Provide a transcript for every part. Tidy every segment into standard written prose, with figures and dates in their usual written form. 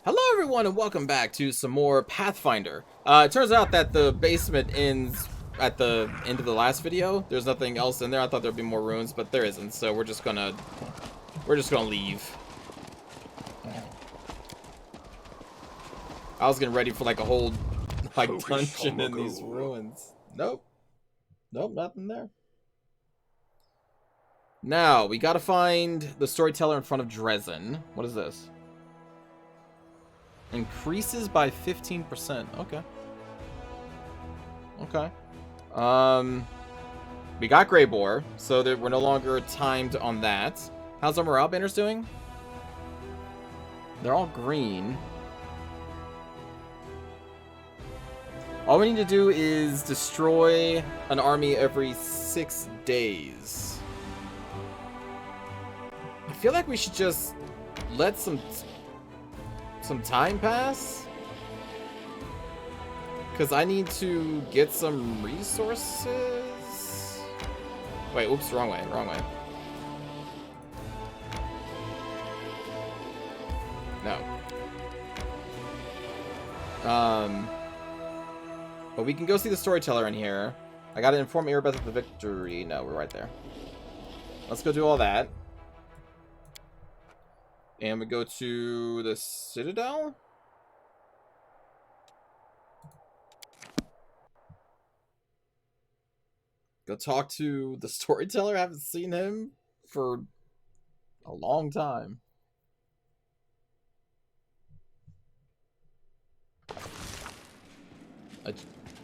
Hello everyone and welcome back to some more Pathfinder. It turns out that the basement ends at the end of the last video. There's nothing else in there. I thought there'd be more ruins, but there isn't. So we're just gonna leave. I was getting ready for like a whole dungeon in these ruins. Nope, nothing there. Now we gotta find the storyteller in front of Dresden. What is this? Increases by 15%. Okay. We got Greybore, so that we're no longer timed on that. How's our morale banners doing? They're all green. All we need to do is destroy an army every 6 days. I feel like we should just let some time pass, because I need to get some resources. Wait, oops, wrong way. No. But we can go see the storyteller in here. I gotta inform Erebeth of the victory. No, we're right there. Let's go do all that. And we go to the Citadel? Go talk to the storyteller. I haven't seen him for a long time.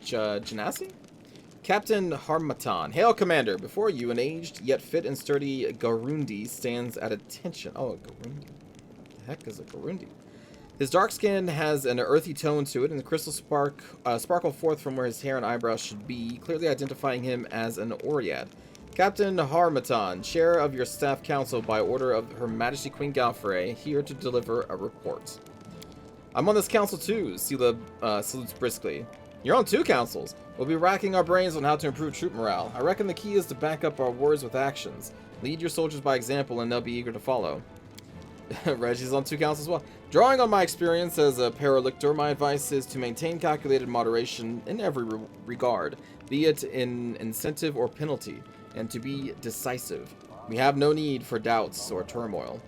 Genasi? Captain Harmatan. Hail, Commander. Before you, an aged yet fit and sturdy Garundi stands at attention. Oh, a Garundi. What the heck is a Garundi? His dark skin has an earthy tone to it, and the crystal sparkle forth from where his hair and eyebrows should be, clearly identifying him as an Oread. Captain Harmatan, chair of your staff council by order of Her Majesty Queen Galfrey, here to deliver a report. I'm on this council too, Sela salutes briskly. You're on 2 councils. We'll be racking our brains on how to improve troop morale. I reckon the key is to back up our words with actions. Lead your soldiers by example and they'll be eager to follow. Reggie's on 2 councils as well. Drawing on my experience as a paralictor, my advice is to maintain calculated moderation in every regard, be it in incentive or penalty, and to be decisive. We have no need for doubts or turmoil.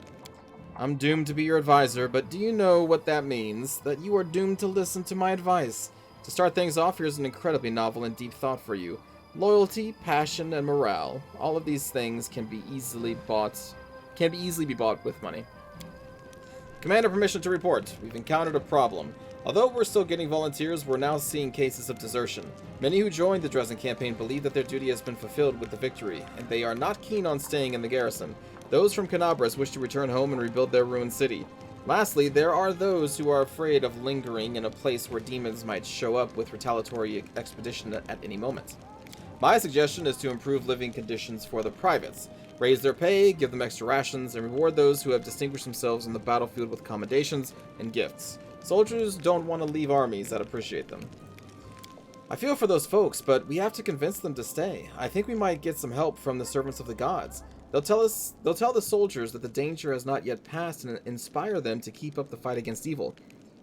I'm doomed to be your advisor, but do you know what that means? That you are doomed to listen to my advice. To start things off, here's an incredibly novel and deep thought for you. Loyalty, passion, and morale. All of these things can be easily be bought with money. Commander, permission to report. We've encountered a problem. Although we're still getting volunteers, we're now seeing cases of desertion. Many who joined the Dresden campaign believe that their duty has been fulfilled with the victory, and they are not keen on staying in the garrison. Those from Canabras wish to return home and rebuild their ruined city. Lastly, there are those who are afraid of lingering in a place where demons might show up with retaliatory expedition at any moment. My suggestion is to improve living conditions for the privates. Raise their pay, give them extra rations, and reward those who have distinguished themselves on the battlefield with commendations and gifts. Soldiers don't want to leave armies that appreciate them. I feel for those folks, but we have to convince them to stay. I think we might get some help from the servants of the gods. They'll tell the soldiers that the danger has not yet passed and inspire them to keep up the fight against evil.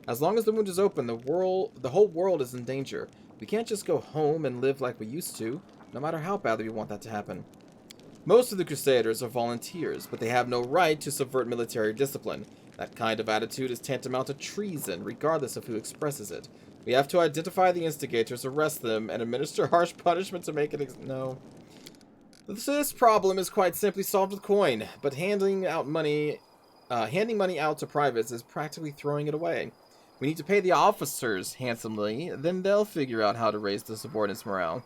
As long as the wound is open, the whole world is in danger. We can't just go home and live like we used to, no matter how badly we want that to happen. Most of the Crusaders are volunteers, but they have no right to subvert military discipline. That kind of attitude is tantamount to treason, regardless of who expresses it. We have to identify the instigators, arrest them, and administer harsh punishment to make it no. This problem is quite simply solved with coin, but handing money out to privates is practically throwing it away. We need to pay the officers handsomely, then they'll figure out how to raise the subordinates' morale.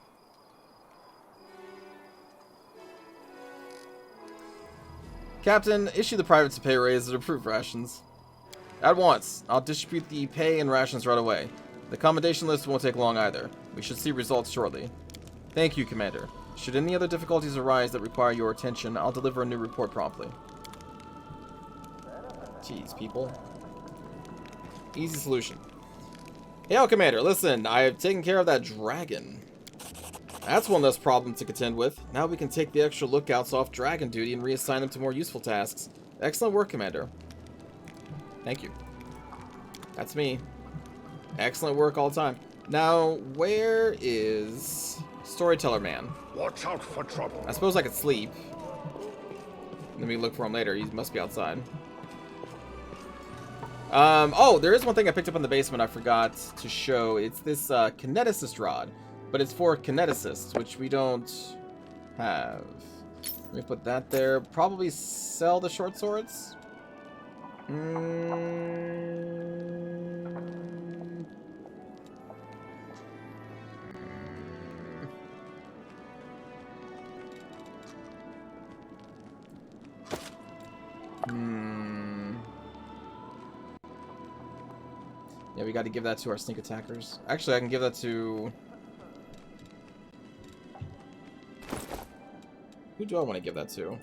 Captain, issue the privates a pay raise and approve rations. At once. I'll distribute the pay and rations right away. The commendation list won't take long either. We should see results shortly. Thank you, Commander. Should any other difficulties arise that require your attention, I'll deliver a new report promptly. Jeez, people. Easy solution. Hail, Commander. Listen, I have taken care of that dragon. That's one less problem to contend with. Now we can take the extra lookouts off dragon duty and reassign them to more useful tasks. Excellent work, Commander. Thank you. That's me. Excellent work all the time. Now, where is Storyteller Man? Watch out for trouble. I suppose I could sleep. Let me look for him later. He must be outside. Oh, there is one thing I picked up in the basement I forgot to show. It's this kineticist rod. But it's for kineticists, which we don't have. Let me put that there. Probably sell the short swords. Yeah, we got to give that to our sneak attackers. Actually, I can give that to... Who do I want to give that to?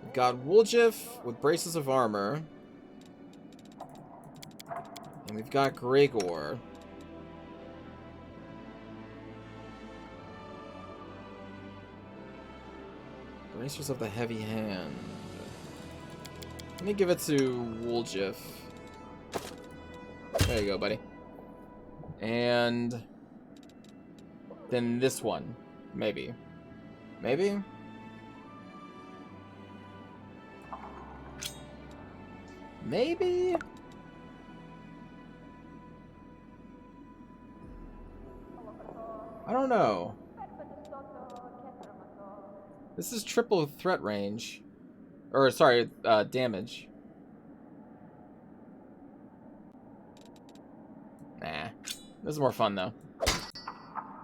We've got Wooljiff with braces of armor. And we've got Gregor. Bracers of the heavy hand. Let me give it to Wooljiff. There you go, buddy. And then this one. Maybe. Maybe? Maybe? I don't know. This is triple threat range. Or, sorry, damage. Nah. This is more fun, though.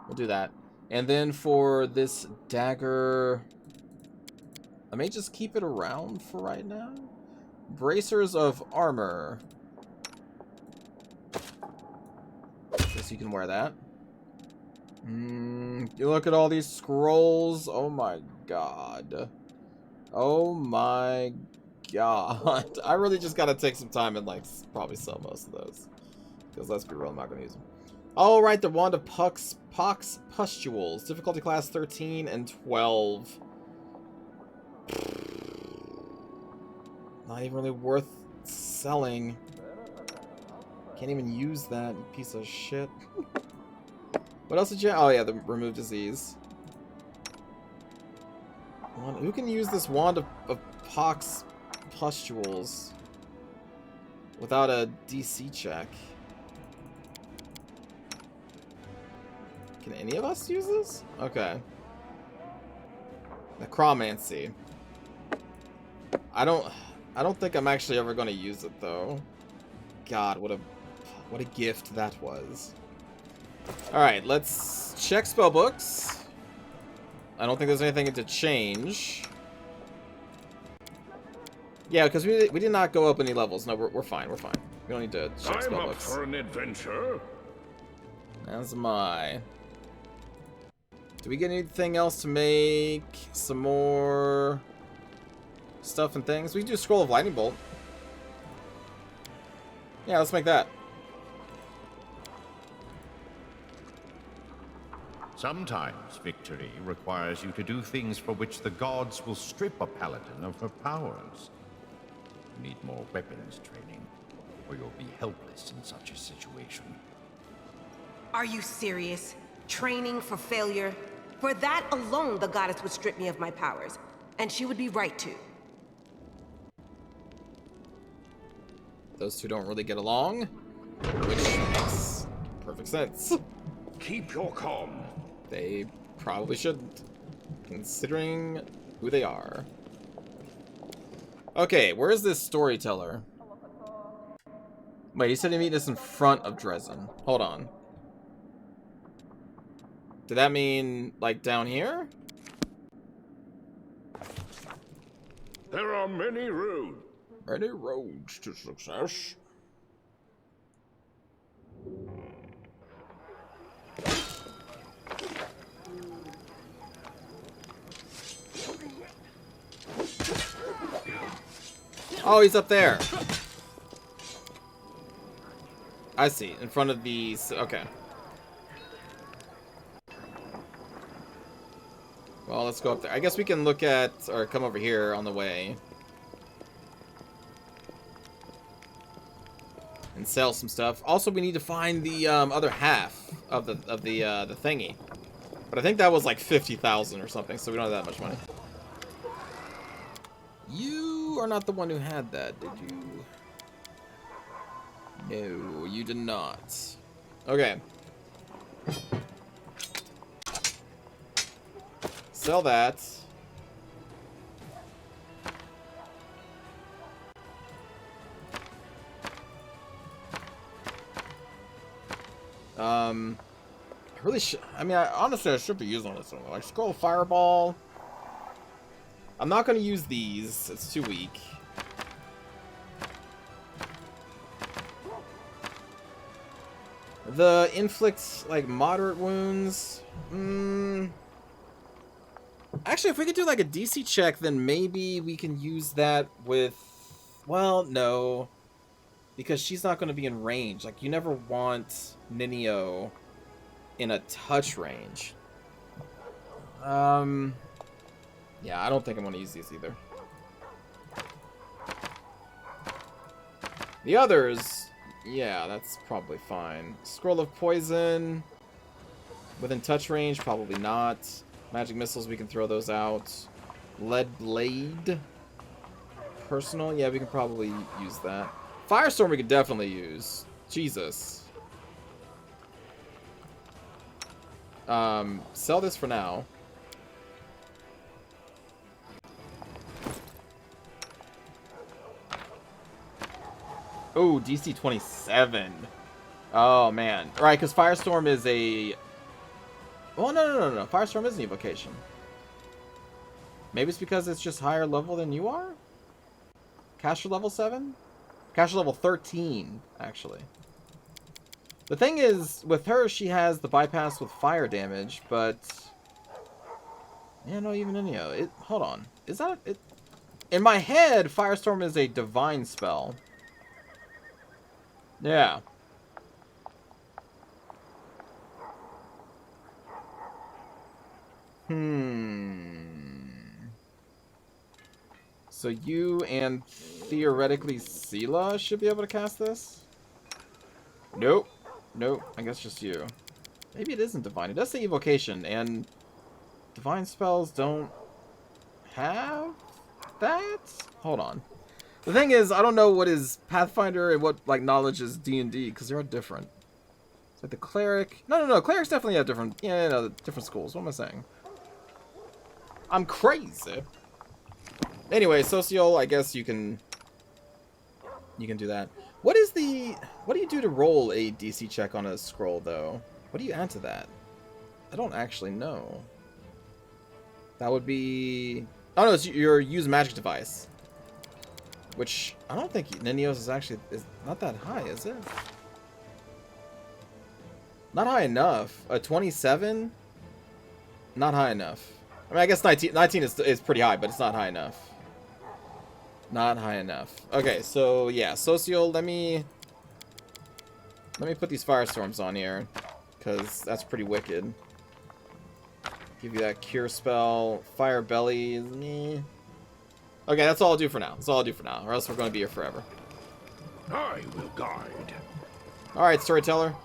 We'll do that. And then for this dagger... I may just keep it around for right now. Bracers of armor. Guess you can wear that. You look at all these scrolls. Oh my god. Oh my god. I really just gotta take some time and, like, probably sell most of those. Because let's be real, I'm not gonna use them. Alright, the Wand of Pox Pustules. Difficulty class 13 and 12. Not even really worth selling. Can't even use that, you piece of shit. What else did you... Oh yeah, the remove disease. Who can use this Wand of Pox Pustules without a DC check? Can any of us use this? Okay. Necromancy. I don't think I'm actually ever going to use it though. God, what a gift that was. All right, let's check spell books. I don't think there's anything to change. Yeah, because we did not go up any levels. No, we're fine. We're fine. We don't need to check spell books. I'm up for an adventure. As am I. Do we get anything else to make some more stuff and things? We can do Scroll of Lightning Bolt. Yeah, let's make that. Sometimes victory requires you to do things for which the gods will strip a paladin of her powers. You need more weapons training, or you'll be helpless in such a situation. Are you serious? Training for failure? For that alone, the goddess would strip me of my powers. And she would be right to. Those two don't really get along, which makes perfect sense. Keep your calm. They probably shouldn't, considering who they are. Okay, where is this storyteller? Wait, he said he meet us in front of Dresden. Hold on. Did that mean, like, down here? There are many roads. Many roads to success. Oh, he's up there. I see. In front of these. Okay. Well, let's go up there. I guess we can look at, or come over here on the way. and sell some stuff. Also, we need to find the other half of the thingy. But I think that was like 50,000 or something, so we don't have that much money. You are not the one who had that, did you? No, you did not. Okay. Sell that. I really should. I mean, honestly, I should be using this one. Like, scroll fireball. I'm not going to use these. It's too weak. The inflict, like, moderate wounds. Actually, if we could do, like, a DC check, then maybe we can use that with... Well, no. Because she's not going to be in range. Like, you never want Ninio in a touch range. Yeah, I don't think I'm going to use these either. The others, yeah, that's probably fine. Scroll of Poison. Within touch range, probably not. Magic Missiles, we can throw those out. Lead Blade. Personal, yeah, we can probably use that. Firestorm we could definitely use. Jesus. Sell this for now. Oh, DC 27. Oh, man. Right, because Firestorm is a... Well, no. Firestorm is an evocation. Maybe it's because it's just higher level than you are? Caster level 7? Caster level 13, actually. The thing is, with her, she has the bypass with fire damage, but... Yeah, no, even Inio. Hold on. Is that... it? In my head, Firestorm is a divine spell. Yeah. So you and theoretically Sela should be able to cast this? Nope. Nope. I guess just you. Maybe it isn't divine. It does say evocation, and divine spells don't have that? Hold on. The thing is, I don't know what is Pathfinder and what, like, knowledge is D&D, because they're all different. It's like the cleric... No. Clerics definitely have different... Yeah, no, different schools. What am I saying? I'm crazy. Anyway, Social, I guess you can do that. What is the... What do you do to roll a DC check on a scroll, though? What do you add to that? I don't actually know. That would be... Oh, no, it's your use magic device. Which, I don't think Ninio's is not that high, is it? Not high enough. A 27? Not high enough. I mean, I guess 19 is pretty high, but it's not high enough. Not high enough. Okay, so, yeah. Social, let me put these firestorms on here, because that's pretty wicked. Give you that cure spell. Fire belly. Meh. Okay, that's all I'll do for now. That's all I'll do for now, or else we're going to be here forever. I will guide. Alright, storyteller.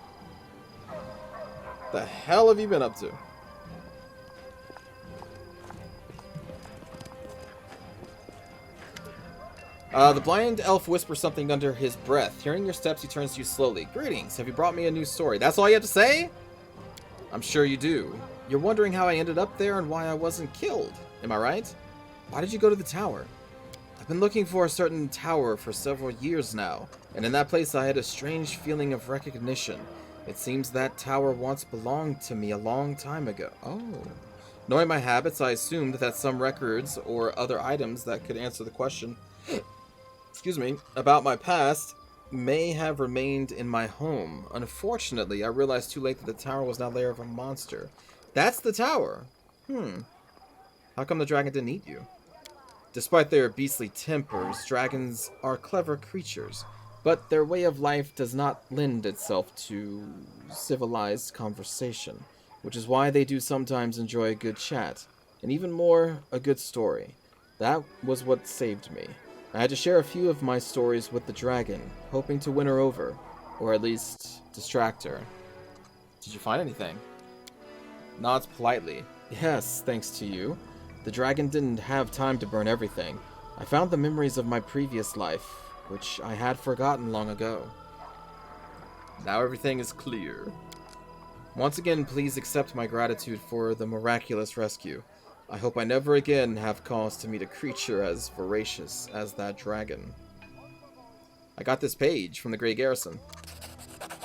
The hell have you been up to? The blind elf whispers something under his breath. Hearing your steps, he turns to you slowly. Greetings, have you brought me a new story? That's all you have to say? I'm sure you do. You're wondering how I ended up there and why I wasn't killed. Am I right? Why did you go to the tower? I've been looking for a certain tower for several years now, and in that place I had a strange feeling of recognition. It seems that tower once belonged to me a long time ago. Oh. Knowing my habits, I assumed that some records or other items that could answer the question, excuse me, about my past may have remained in my home. Unfortunately, I realized too late that the tower was now lair of a monster. That's the tower. How come the dragon didn't eat you? Despite their beastly tempers, dragons are clever creatures, but their way of life does not lend itself to civilized conversation, which is why they do sometimes enjoy a good chat, and even more, a good story. That was what saved me. I had to share a few of my stories with the dragon, hoping to win her over, or at least distract her. Did you find anything? Nods politely. Yes, thanks to you. The dragon didn't have time to burn everything. I found the memories of my previous life, which I had forgotten long ago. Now everything is clear. Once again, please accept my gratitude for the miraculous rescue. I hope I never again have cause to meet a creature as voracious as that dragon. I got this page from the Grey Garrison.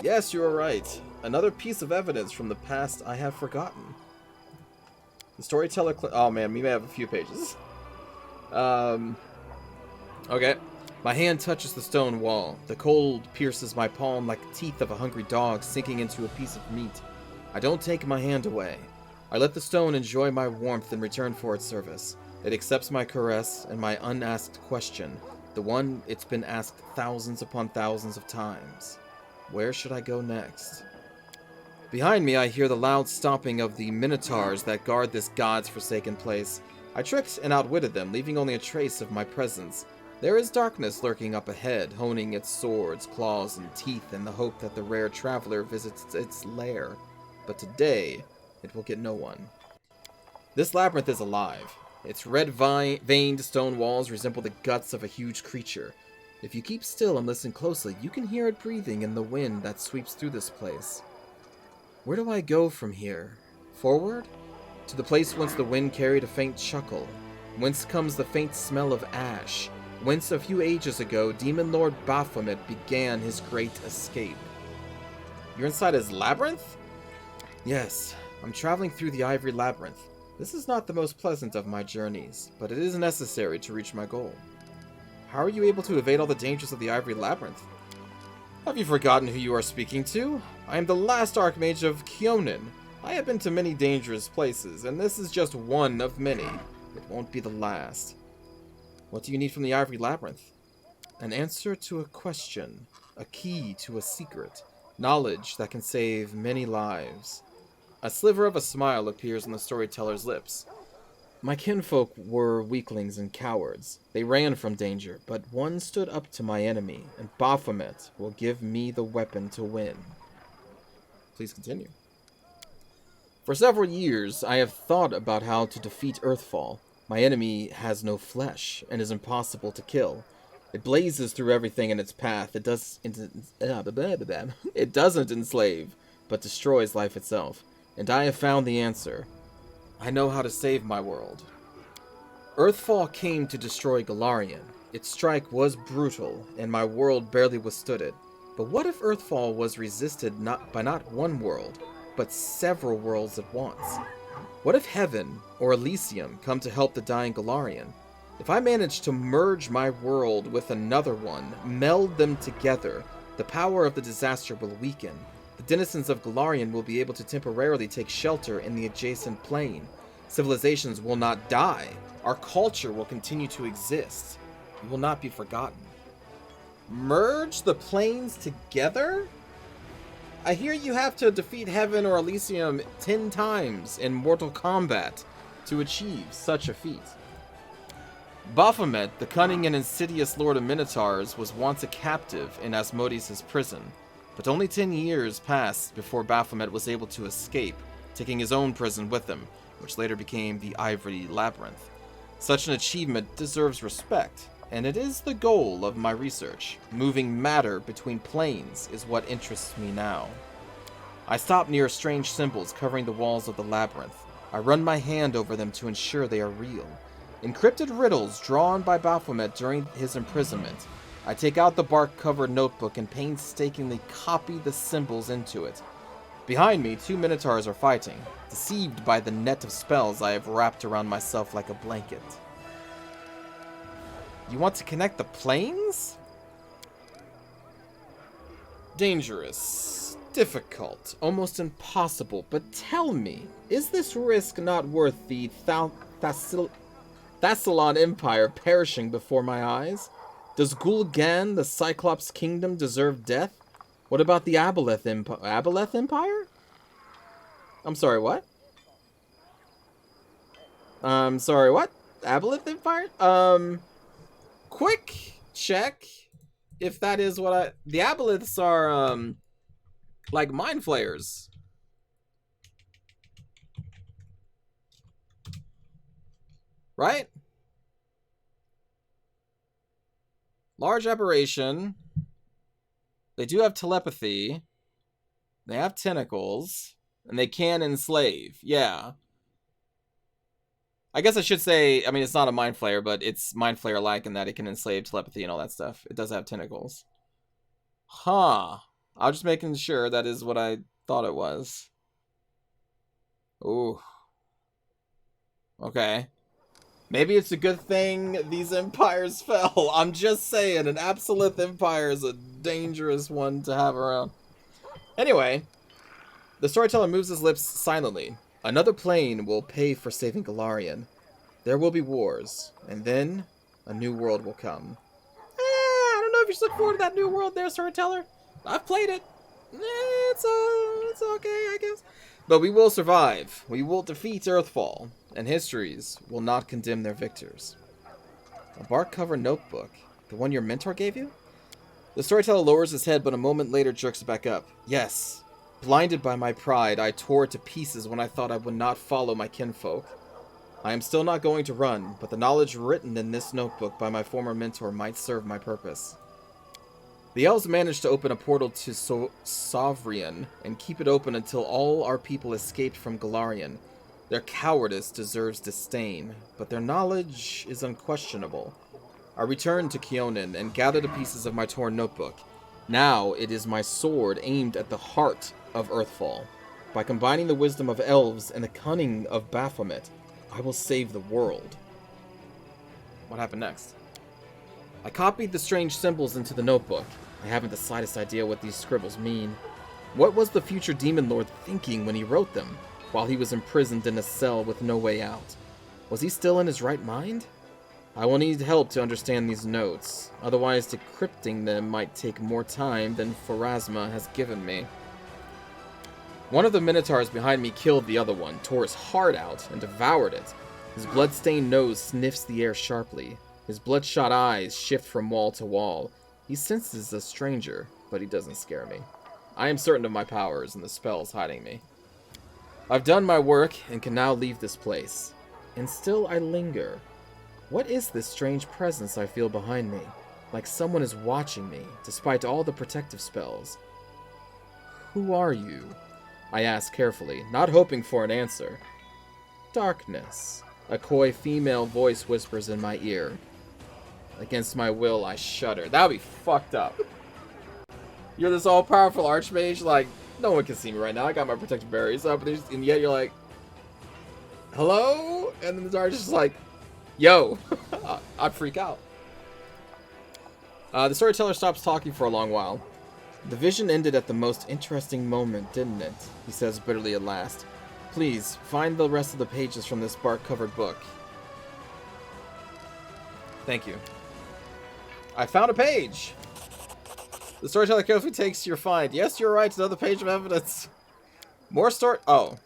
Yes, you are right. Another piece of evidence from the past I have forgotten. The storyteller... Oh man, we may have a few pages. Okay. My hand touches the stone wall. The cold pierces my palm like the teeth of a hungry dog sinking into a piece of meat. I don't take my hand away. I let the stone enjoy my warmth in return for its service. It accepts my caress and my unasked question, the one it's been asked thousands upon thousands of times. Where should I go next? Behind me, I hear the loud stomping of the minotaurs that guard this god's forsaken place. I tricked and outwitted them, leaving only a trace of my presence. There is darkness lurking up ahead, honing its swords, claws, and teeth in the hope that the rare traveler visits its lair. But today, it will get no one. This labyrinth is alive. Its red-veined stone walls resemble the guts of a huge creature. If you keep still and listen closely, you can hear it breathing in the wind that sweeps through this place. Where do I go from here? Forward? To the place whence the wind carried a faint chuckle. Whence comes the faint smell of ash. Whence a few ages ago, Demon Lord Baphomet began his great escape. You're inside his labyrinth? Yes, I'm traveling through the Ivory Labyrinth. This is not the most pleasant of my journeys, but it is necessary to reach my goal. How are you able to evade all the dangers of the Ivory Labyrinth? Have you forgotten who you are speaking to? I am the last Archmage of Kyonin. I have been to many dangerous places, and this is just one of many. It won't be the last. What do you need from the Ivory Labyrinth? An answer to a question, a key to a secret, knowledge that can save many lives. A sliver of a smile appears on the storyteller's lips. My kinfolk were weaklings and cowards. They ran from danger, but one stood up to my enemy, and Baphomet will give me the weapon to win. Please continue. For several years, I have thought about how to defeat Earthfall. My enemy has no flesh, and is impossible to kill. It blazes through everything in its path. It doesn't enslave, but destroys life itself. And I have found the answer. I know how to save my world. Earthfall came to destroy Golarion. Its strike was brutal, and my world barely withstood it. But what if Earthfall was resisted not one world, but several worlds at once? What if Heaven or Elysium come to help the dying Golarion? If I manage to merge my world with another one, meld them together, the power of the disaster will weaken. The denizens of Golarion will be able to temporarily take shelter in the adjacent plane. Civilizations will not die. Our culture will continue to exist. We will not be forgotten. Merge the planes together? I hear you have to defeat Heaven or Elysium 10 times in Mortal Kombat to achieve such a feat. Baphomet, the cunning and insidious Lord of Minotaurs, was once a captive in Asmodeus' prison. But only 10 years passed before Baphomet was able to escape, taking his own prison with him, which later became the Ivory Labyrinth. Such an achievement deserves respect, and it is the goal of my research. Moving matter between planes is what interests me now. I stop near strange symbols covering the walls of the labyrinth. I run my hand over them to ensure they are real. Encrypted riddles drawn by Baphomet during his imprisonment. I take out the bark-covered notebook and painstakingly copy the symbols into it. Behind me, 2 minotaurs are fighting, deceived by the net of spells I have wrapped around myself like a blanket. You want to connect the planes? Dangerous, difficult, almost impossible, but tell me, is this risk not worth the Thassalon Empire perishing before my eyes? Does Gul'dan, the Cyclops Kingdom, deserve death? What about the Aboleth Empire? I'm sorry, what? Sorry, what? Aboleth Empire? quick check if that is what I... The aboleths are, like mind flayers. Right? Large aberration. They do have telepathy. They have tentacles. And they can enslave. Yeah. I guess I should say, I mean, it's not a mind flayer, but it's mind flayer-like in that it can enslave telepathy and all that stuff. It does have tentacles. Huh. I was just making sure that is what I thought it was. Ooh. Okay. Maybe it's a good thing these empires fell. I'm just saying, an Absolute empire is a dangerous one to have around. Anyway, the storyteller moves his lips silently. Another plane will pay for saving Galarian. There will be wars, and then a new world will come. I don't know if you should look forward to that new world there, storyteller. I've played it. It's okay, I guess. But we will survive. We will defeat Earthfall, and histories will not condemn their victors. A bark-covered notebook. The one your mentor gave you? The storyteller lowers his head, but a moment later jerks it back up. Yes. Blinded by my pride, I tore it to pieces when I thought I would not follow my kinfolk. I am still not going to run, but the knowledge written in this notebook by my former mentor might serve my purpose. The elves managed to open a portal to Sovrian and keep it open until all our people escaped from Galarian. Their cowardice deserves disdain, but their knowledge is unquestionable. I returned to Keonan and gathered the pieces of my torn notebook. Now it is my sword aimed at the heart of Earthfall. By combining the wisdom of elves and the cunning of Baphomet, I will save the world. What happened next? I copied the strange symbols into the notebook. I haven't the slightest idea what these scribbles mean. What was the future Demon Lord thinking when he wrote them, while he was imprisoned in a cell with no way out? Was he still in his right mind? I will need help to understand these notes, otherwise decrypting them might take more time than Pharasma has given me. One of the Minotaurs behind me killed the other one, tore his heart out, and devoured it. His blood-stained nose sniffs the air sharply. His bloodshot eyes shift from wall to wall. He senses a stranger, but he doesn't scare me. I am certain of my powers and the spells hiding me. I've done my work and can now leave this place. And still I linger. What is this strange presence I feel behind me? Like someone is watching me, despite all the protective spells. Who are you? I ask carefully, not hoping for an answer. Darkness. A coy female voice whispers in my ear. Against my will, I shudder. That would be fucked up. You're this all-powerful archmage, like, no one can see me right now. I got my protective barriers up, and yet you're like, hello? And then the dark is just like, yo. I'd freak out. The storyteller stops talking for a long while. The vision ended at the most interesting moment, didn't it? He says bitterly at last. Please, find the rest of the pages from this bark-covered book. Thank you. I found a page! The storyteller carefully takes your find. Yes, you're right, another page of evidence. More story... Oh.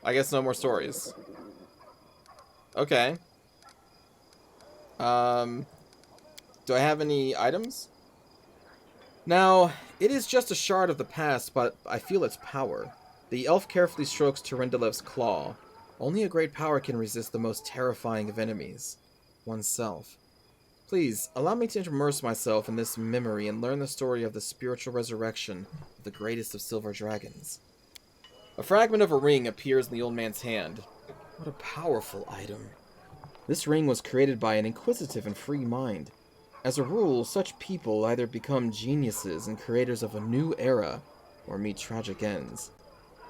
I guess no more stories. Okay. Do I have any items? Now, it is just a shard of the past, but I feel its power. The elf carefully strokes Tyrendilev's claw. Only a great power can resist the most terrifying of enemies. Oneself. Please, allow me to immerse myself in this memory and learn the story of the spiritual resurrection of the greatest of silver dragons. A fragment of a ring appears in the old man's hand. What a powerful item. This ring was created by an inquisitive and free mind. As a rule, such people either become geniuses and creators of a new era, or meet tragic ends.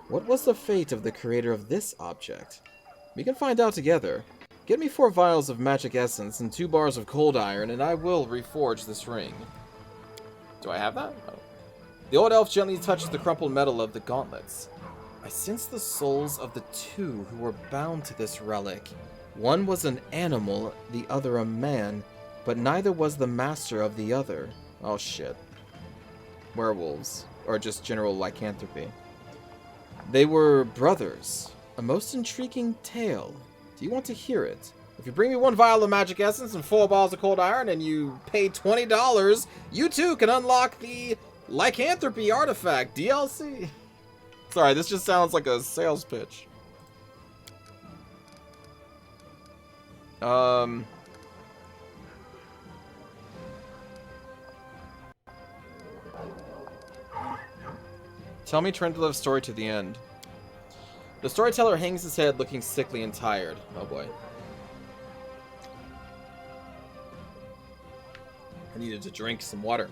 What was the fate of the creator of this object? We can find out together. Get me 4 vials of magic essence and 2 bars of cold iron, and I will reforge this ring. Do I have that? Oh. The old elf gently touches the crumpled metal of the gauntlets. I sense the souls of the 2 who were bound to this relic. One was an animal, the other a man, but neither was the master of the other. Oh shit. Werewolves. Or just general lycanthropy. They were brothers. A most intriguing tale. Do you want to hear it? If you bring me 1 vial of magic essence and 4 balls of cold iron and you pay $20, you too can unlock the lycanthropy artifact DLC. Sorry, this just sounds like a sales pitch. Tell me Trendlev's story to the end. The storyteller hangs his head looking sickly and tired. Oh boy. I needed to drink some water.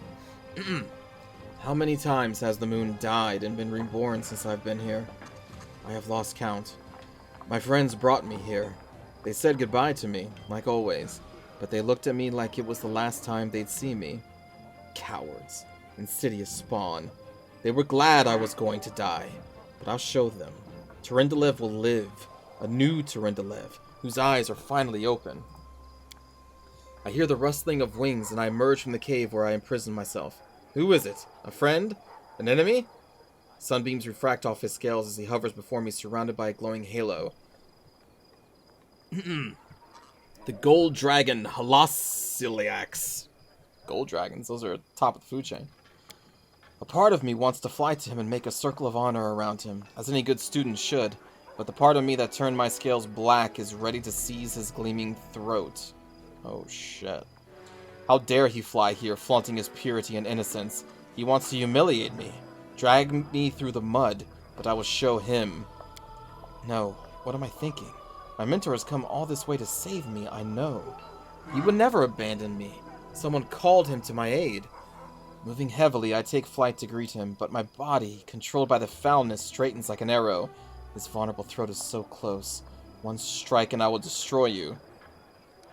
How many times has the moon died and been reborn since I've been here? I have lost count. My friends brought me here. They said goodbye to me, like always, but they looked at me like it was the last time they'd see me. Cowards. Insidious spawn. They were glad I was going to die, but I'll show them. Tyrendelev will live. A new Tyrendelev, whose eyes are finally open. I hear the rustling of wings, and I emerge from the cave where I imprisoned myself. Who is it? A friend? An enemy? Sunbeams refract off his scales as he hovers before me, surrounded by a glowing halo. The gold dragon, Halasiliax. Gold dragons, those are top of the food chain. A part of me wants to fly to him and make a circle of honor around him, as any good student should, but the part of me that turned my scales black is ready to seize his gleaming throat. Oh shit. How dare he fly here, flaunting his purity and innocence. He wants to humiliate me, drag me through the mud, but I will show him. No, what am I thinking? My mentor has come all this way to save me, I know. He would never abandon me. Someone called him to my aid. Moving heavily, I take flight to greet him, but my body, controlled by the foulness, straightens like an arrow. His vulnerable throat is so close. One strike and I will destroy you.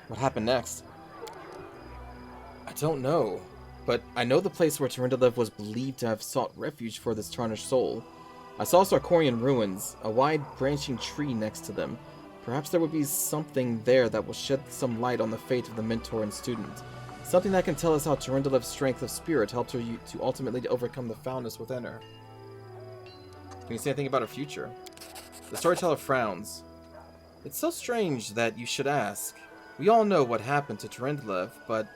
What happened next? I don't know, but I know the place where Tyrendelev was believed to have sought refuge for this tarnished soul. I saw Sarkorian ruins, a wide branching tree next to them. Perhaps there would be something there that will shed some light on the fate of the mentor and student. Something that can tell us how Tyrendelev's strength of spirit helped her to ultimately overcome the foulness within her. Can you say anything about her future? The storyteller frowns. It's so strange that you should ask. We all know what happened to Tyrendelev, but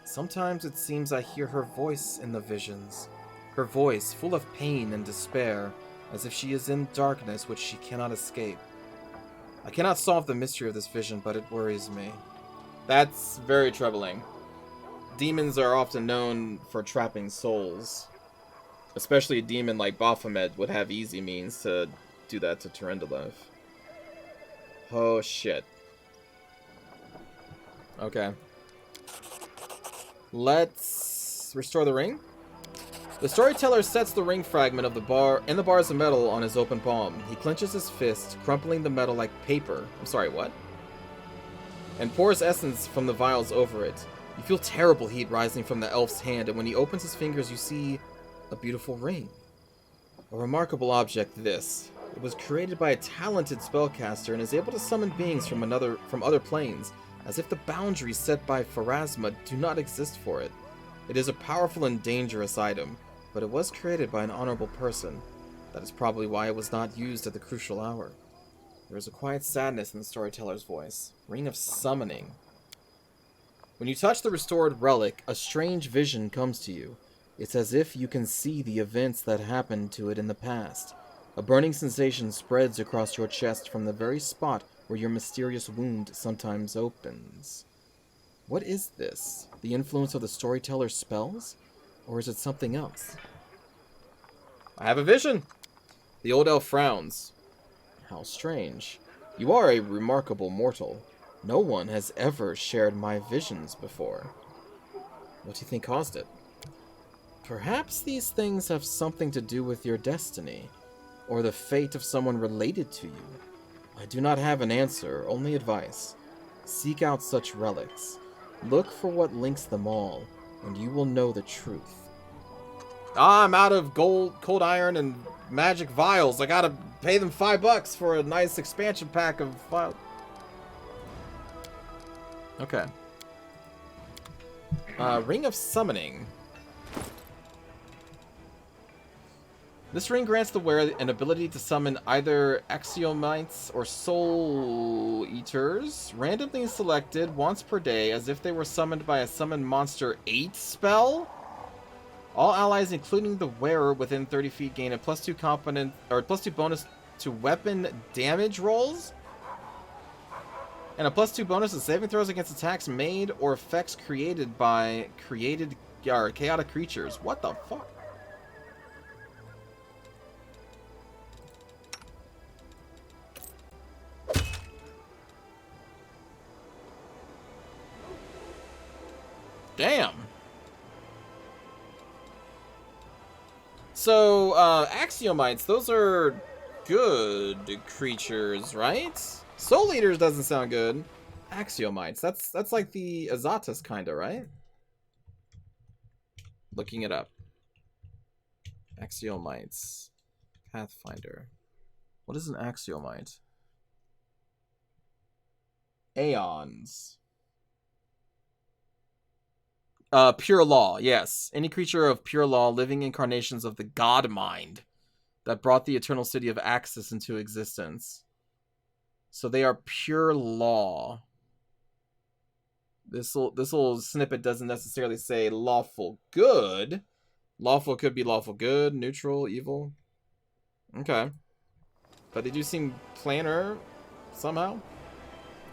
sometimes it seems I hear her voice in the visions. Her voice, full of pain and despair, as if she is in darkness which she cannot escape. I cannot solve the mystery of this vision, but it worries me. That's very troubling. Demons are often known for trapping souls. Especially a demon like Baphomet would have easy means to do that to Tyrendelev. Oh shit. Okay. Let's restore the ring. The storyteller sets the ring fragment of the bar in the bars of metal on his open palm. He clenches his fist, crumpling the metal like paper. I'm sorry, what? And pours essence from the vials over it. You feel terrible heat rising from the elf's hand, and when he opens his fingers, you see a beautiful ring. A remarkable object, this. It was created by a talented spellcaster and is able to summon beings from other planes, as if the boundaries set by Pharasma do not exist for it. It is a powerful and dangerous item, but it was created by an honorable person. That is probably why it was not used at the crucial hour. There is a quiet sadness in the storyteller's voice. Ring of Summoning. When you touch the restored relic, a strange vision comes to you. It's as if you can see the events that happened to it in the past. A burning sensation spreads across your chest from the very spot where your mysterious wound sometimes opens. What is this? The influence of the storyteller's spells? Or is it something else? I have a vision! The old elf frowns. How strange. You are a remarkable mortal. No one has ever shared my visions before. What do you think caused it? Perhaps these things have something to do with your destiny, or the fate of someone related to you. I do not have an answer, only advice. Seek out such relics. Look for what links them all, and you will know the truth. I'm out of gold, cold iron, and magic vials. I gotta pay them $5 for a nice expansion pack of vials. Okay. Ring of Summoning. This ring grants the wearer an ability to summon either axiomites or soul eaters, randomly selected once per day, as if they were summoned by a summon monster 8 spell. All allies, including the wearer within 30 feet, gain a +2 component or +2 bonus to weapon damage rolls, and a +2 bonus to saving throws against attacks made or effects created by chaotic creatures. What the fuck? Damn. So, axiomites, those are good creatures, right? Soul Eaters doesn't sound good. Axiomites, that's like the Azatus kinda, right? Looking it up. Axiomites. Pathfinder. What is an axiomite? Aeons. Pure law, yes. Any creature of pure law, living incarnations of the God mind that brought the eternal city of Axis into existence. So they are pure law. This little snippet doesn't necessarily say lawful good. Lawful could be lawful good, neutral, evil. Okay. But they do seem planar somehow.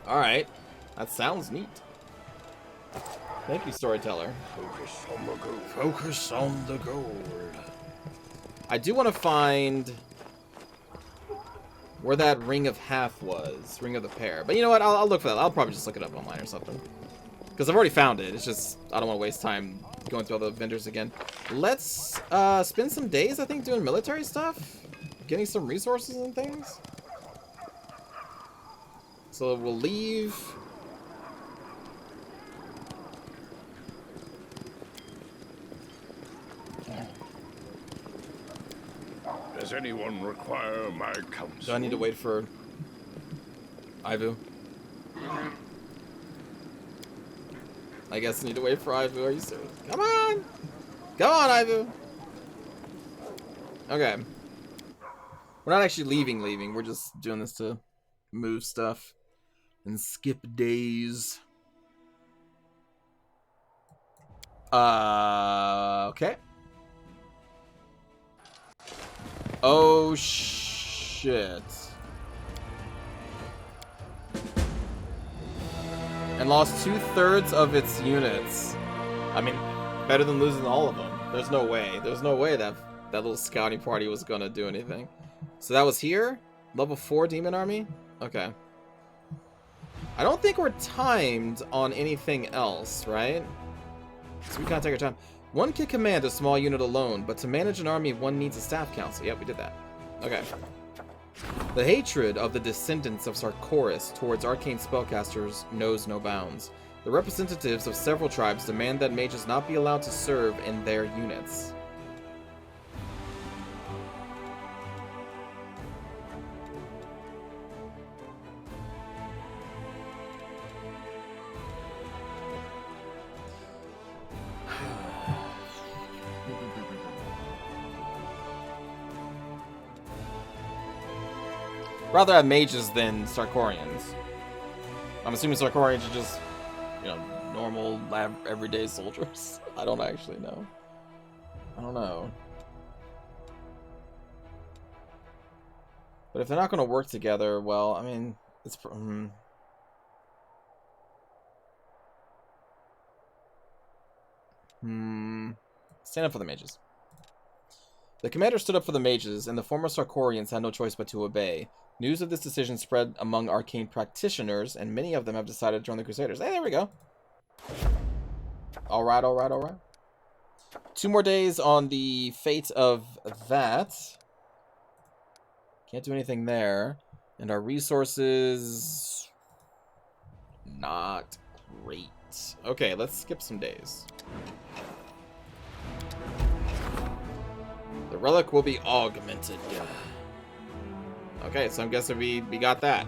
Alright. That sounds neat. Thank you, storyteller. Focus on the gold. Focus on the gold. I do want to find where that ring of half was. Ring of the pair. But you know what? I'll look for that. I'll probably just look it up online or something. Because I've already found it. It's just, I don't want to waste time going through all the vendors again. Let's spend some days, I think, doing military stuff. Getting some resources and things. So we'll leave. Does anyone require my counsel? Do I need to wait for Ivu? I guess I need to wait for Ivu. Are you serious? Come on! Come on, Ivu! Okay. We're not actually leaving. We're just doing this to move stuff and skip days. Okay. Oh, shit. And lost 2/3 of its units. I mean, better than losing all of them. There's no way. There's no way that little scouting party was gonna do anything. So that was here? Level 4 demon army? Okay. I don't think we're timed on anything else, right? So we can't take our time. One can command a small unit alone, but to manage an army, one needs a staff council. Yep, we did that. Okay. The hatred of the descendants of Sarkoris towards arcane spellcasters knows no bounds. The representatives of several tribes demand that mages not be allowed to serve in their units. Rather have mages than Sarkorians. I'm assuming Sarkorians are just, you know, normal, everyday soldiers. I don't actually know. I don't know. But if they're not going to work together, well, I mean, it's... Stand up for the mages. The commander stood up for the mages, and the former Sarkorians had no choice but to obey. News of this decision spread among arcane practitioners, and many of them have decided to join the Crusaders. Hey, there we go. Alright, alright, alright. 2 more days on the fate of that. Can't do anything there. And our resources... not great. Okay, let's skip some days. The relic will be augmented. Okay, so I'm guessing we got that.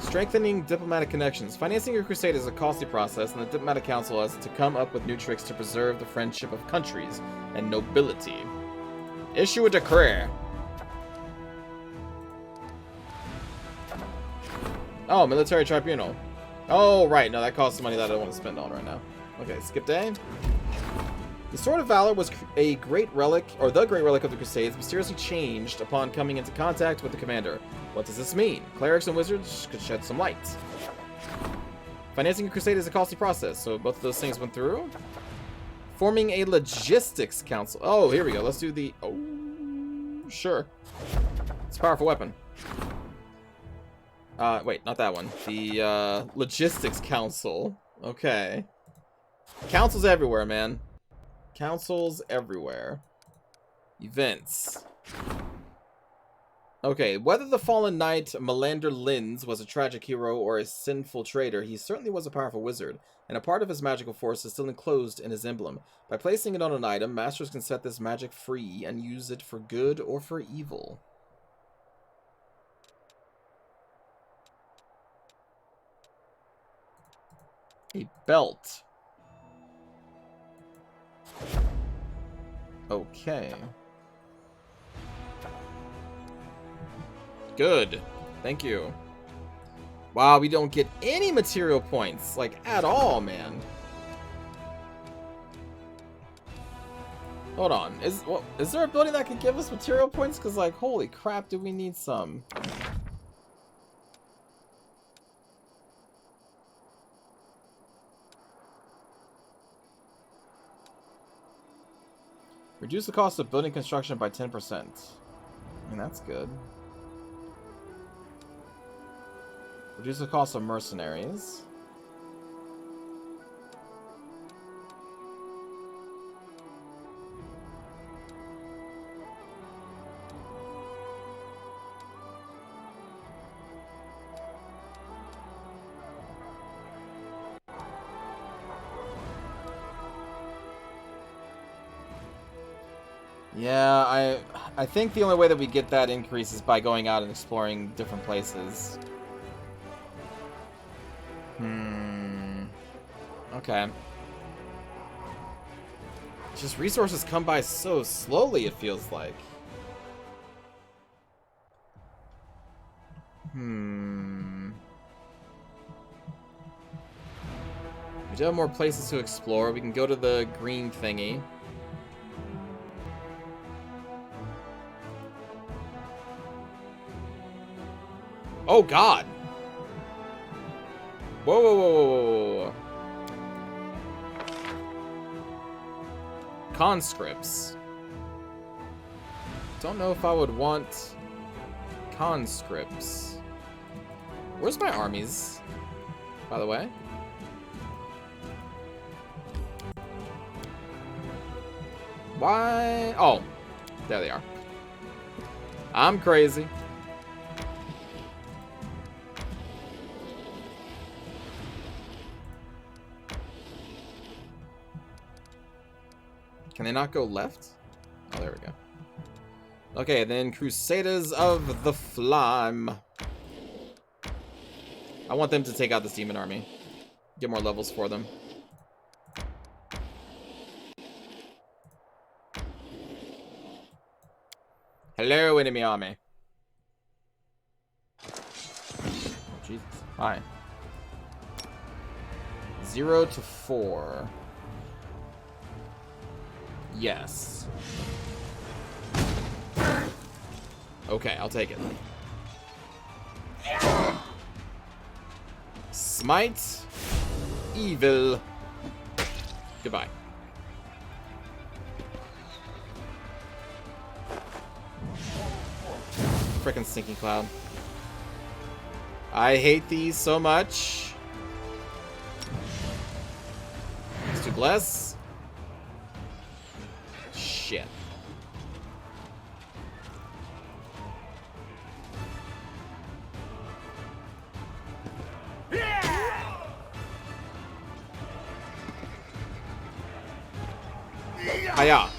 Strengthening diplomatic connections. Financing a crusade is a costly process, and the diplomatic council has to come up with new tricks to preserve the friendship of countries and nobility. Issue a decree. Oh, military tribunal. Oh, right. No, that costs money that I don't want to spend on right now. Okay, skip day. The Sword of Valor was a great relic, or the great relic of the Crusades, mysteriously changed upon coming into contact with the commander. What does this mean? Clerics and wizards could shed some light. Financing a crusade is a costly process, so both of those things went through. Forming a logistics council. Oh, here we go. Let's do the... Oh, sure. It's a powerful weapon. Wait, not that one. The, logistics council. Okay. Councils everywhere, man. Councils everywhere. Events. Okay, whether the fallen knight Melander Linz was a tragic hero or a sinful traitor, he certainly was a powerful wizard, and a part of his magical force is still enclosed in his emblem. By placing it on an item, masters can set this magic free and use it for good or for evil. A belt. Okay. Good. Thank you. Wow, we don't get any material points, like, at all, man. Hold on. Is there a building that can give us material points? Because, like, holy crap, do we need some. Reduce the cost of building construction by 10%. I mean, that's good. Reduce the cost of mercenaries. Yeah, I think the only way that we get that increase is by going out and exploring different places. Okay. Just resources come by so slowly, it feels like. We do have more places to explore. We can go to the green thingy. Oh, God! Whoa, whoa, whoa, whoa, whoa, whoa. Conscripts. Don't know if I would want conscripts. Where's my armies, by the way? Why? Oh, there they are. I'm crazy. Can they not go left? Oh, there we go. Okay, then Crusaders of the Flame. I want them to take out this demon army. Get more levels for them. Hello, enemy army. Oh, Jesus. Hi. 0 to 4. Yes. Okay, I'll take it. Smite. Evil. Goodbye. Frickin' stinking cloud. I hate these so much. Let's do bless. Shit. Hiya.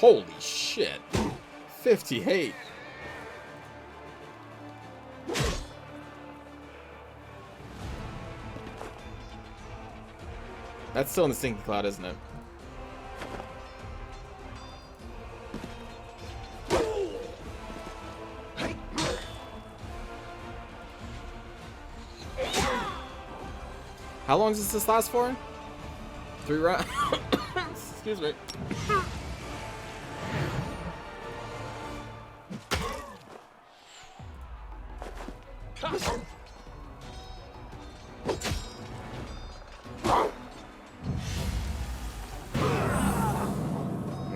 Holy shit. 58. That's still in the Sinking Cloud, isn't it? How long does this last for? 3 rounds? Excuse me.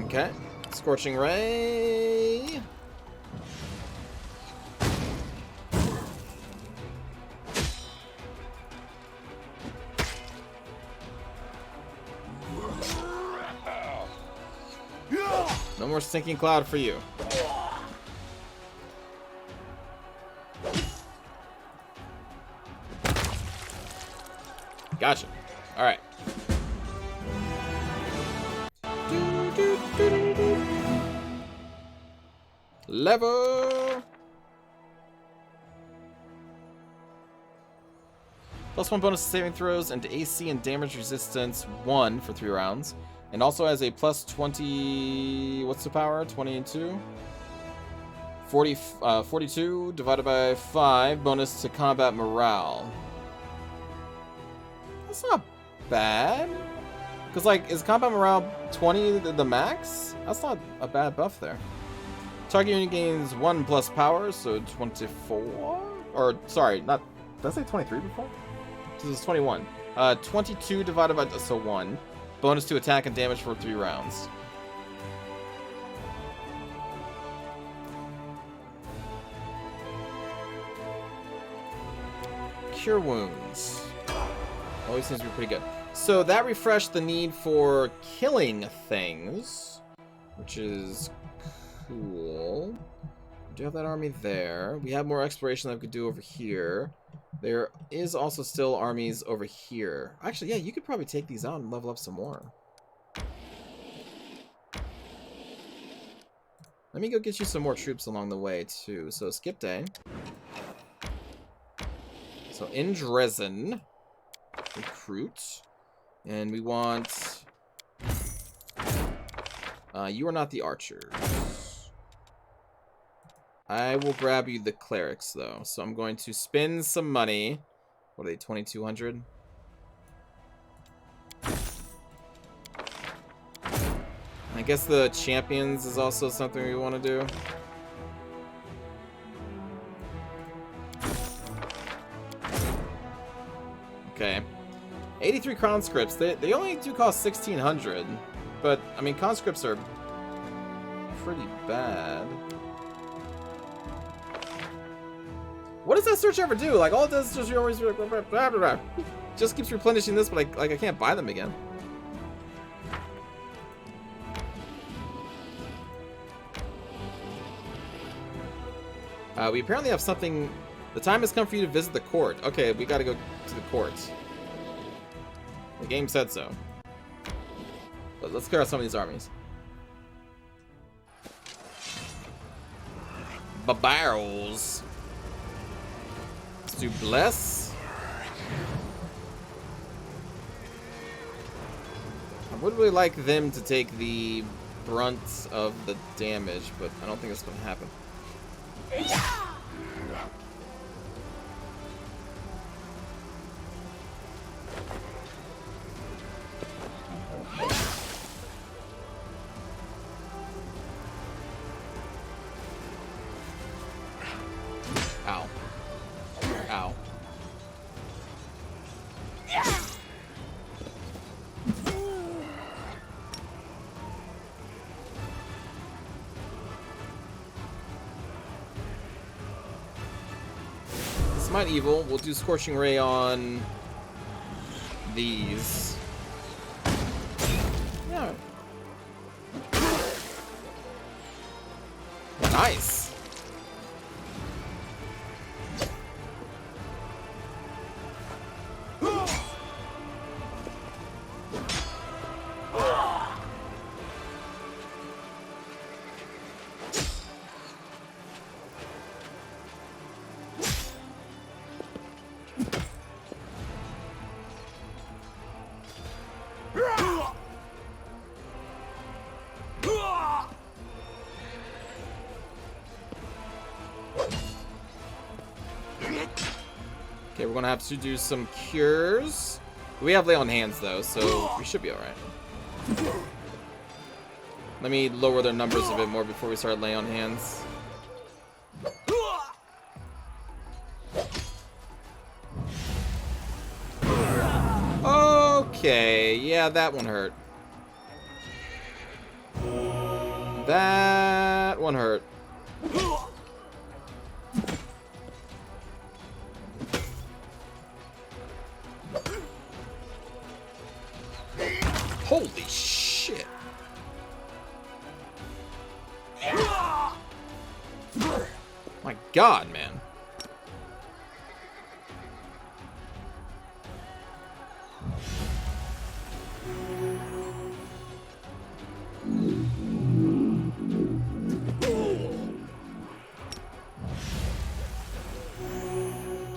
Okay. Scorching Ray. No more Sinking Cloud for you. Gotcha. Alright. Level. +1 bonus to saving throws and to AC and damage resistance 1 for 3 rounds. And also has a plus 20... What's the power? 22? 42 divided by 5. Bonus to combat morale. That's not bad. Because, like, is combat morale 20 the max? That's not a bad buff there. Target unit gains 1 plus power, so 24? Or, sorry, not... Did I say 23 before? This is 21. 22 divided by... So 1. Bonus to attack and damage for 3 rounds. Cure wounds. Always seems to be pretty good. So that refreshed the need for killing things, which is cool. We do have that army there. We have more exploration that we could do over here. There is also still armies over here. Actually, yeah, you could probably take these out and level up some more. Let me go get you some more troops along the way, too. So, skip day. So, in Dresden, recruit. And we want... you are not the archers. I will grab you the clerics, though. So I'm going to spend some money. What are they, 2,200? I guess the champions is also something we want to do. Okay. 83 conscripts. They only do cost 1,600. But, I mean, conscripts are pretty bad. What does that search ever do? Like, all it does is just always just keeps replenishing this, but I can't buy them again. We apparently have something. The time has come for you to visit the court. Okay, we gotta go to the court. The game said so. But let's clear out some of these armies. Barrels. To bless. I would really like them to take the brunt of the damage, but I don't think that's going to happen. Ow. Ow. Smite Evil. We'll do Scorching Ray on these. Yeah. Nice. Okay, we're gonna have to do some cures. We have lay on hands though, so we should be alright. Let me lower their numbers a bit more before we start lay on hands. Okay, yeah, that one hurt. That one hurt. Holy shit. My God, man.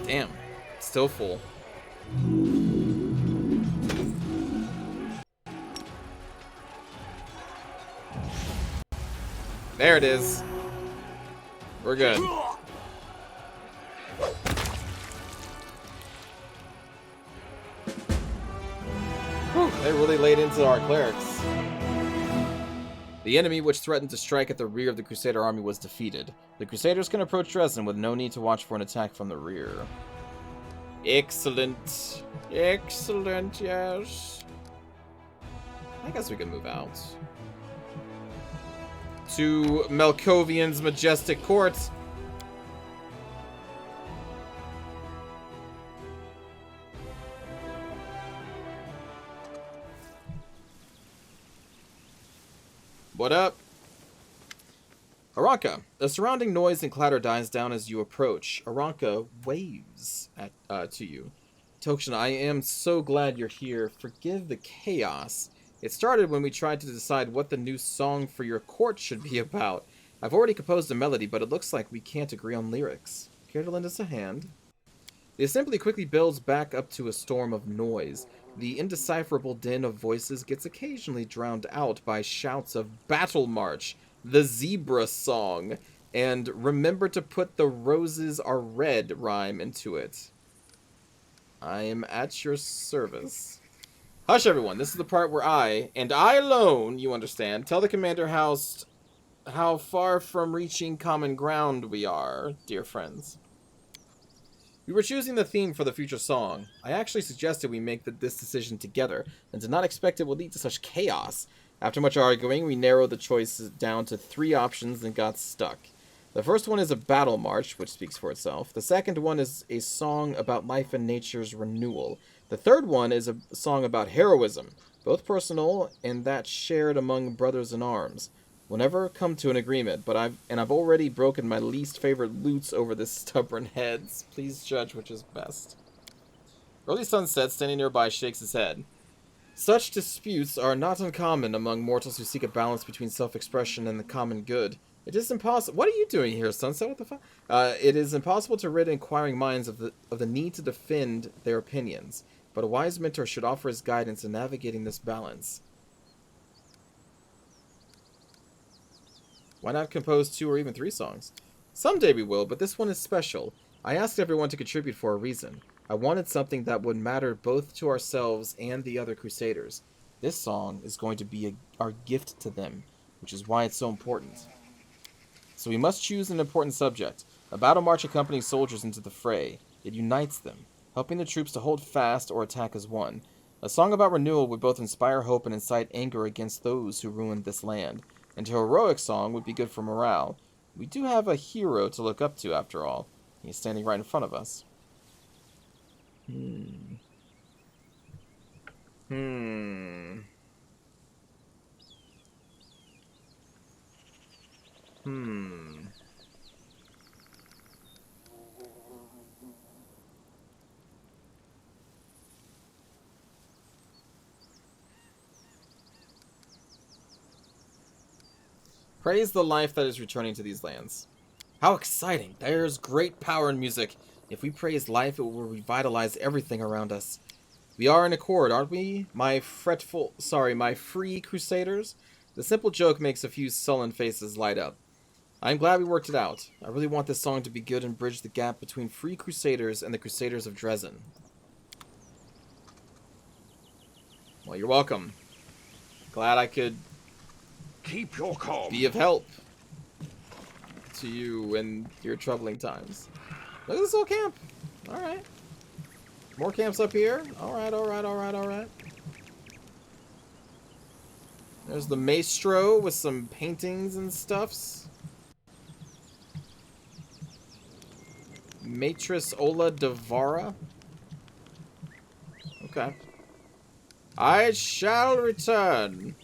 Damn. Still full. There it is. We're good. Whew, they really laid into our clerics. The enemy which threatened to strike at the rear of the Crusader army was defeated. The Crusaders can approach Dresden with no need to watch for an attack from the rear. Excellent. Excellent, yes. I guess we can move out. To Melkovian's majestic court. What up? Aranka. The surrounding noise and clatter dies down as you approach. Aranka waves to you. Tokshin, I am so glad you're here. Forgive the chaos. It started when we tried to decide what the new song for your court should be about. I've already composed a melody, but it looks like we can't agree on lyrics. Care to lend us a hand? The assembly quickly builds back up to a storm of noise. The indecipherable din of voices gets occasionally drowned out by shouts of Battle March, the Zebra Song, and Remember to Put the Roses Are Red rhyme into it. I am at your service. Hush, everyone. This is the part where I, and I alone, you understand, tell the commander how far from reaching common ground we are, dear friends. We were choosing the theme for the future song. I actually suggested we make this decision together, and did not expect it would lead to such chaos. After much arguing, we narrowed the choices down to 3 options and got stuck. The first one is a battle march, which speaks for itself. The second one is a song about life and nature's renewal. The third one is a song about heroism, both personal and that shared among brothers in arms. We'll never come to an agreement, but I've already broken my least favorite lutes over this stubborn heads. Please judge which is best. Early Sunset, standing nearby, shakes his head. Such disputes are not uncommon among mortals who seek a balance between self-expression and the common good. It is impossible. What are you doing here, Sunset? What the fuck? It is impossible to rid inquiring minds of the need to defend their opinions, but a wise mentor should offer his guidance in navigating this balance. Why not compose 2 or even 3 songs? Someday we will, but this one is special. I asked everyone to contribute for a reason. I wanted something that would matter both to ourselves and the other Crusaders. This song is going to be our gift to them, which is why it's so important. So we must choose an important subject. A battle march accompanies soldiers into the fray. It unites them, helping the troops to hold fast or attack as one. A song about renewal would both inspire hope and incite anger against those who ruined this land. And a heroic song would be good for morale. We do have a hero to look up to, after all. He's standing right in front of us. Praise the life that is returning to these lands. How exciting! There's great power in music. If we praise life, it will revitalize everything around us. We are in accord, aren't we, my free Crusaders? The simple joke makes a few sullen faces light up. I'm glad we worked it out. I really want this song to be good and bridge the gap between free Crusaders and the Crusaders of Dresden. Well, you're welcome. Glad I could Keep your calm. be of help to you in your troubling times. Look at this little camp. Alright. More camps up here. Alright, alright, alright, alright. There's the maestro with some paintings and stuffs. Matris Ola Devara. Okay. I shall return,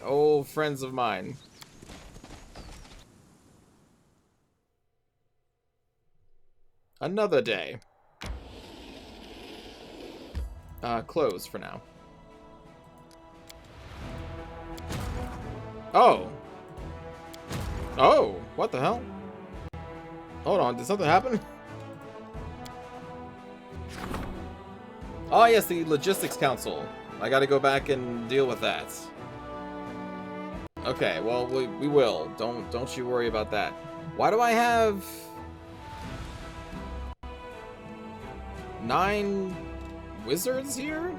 old friends of mine. Another day. Close for now. Oh. Oh, what the hell? Hold on, did something happen? Oh yes, the Logistics Council. I gotta go back and deal with that. Okay, well, we will. Don't you worry about that. Why do I have 9 wizards here?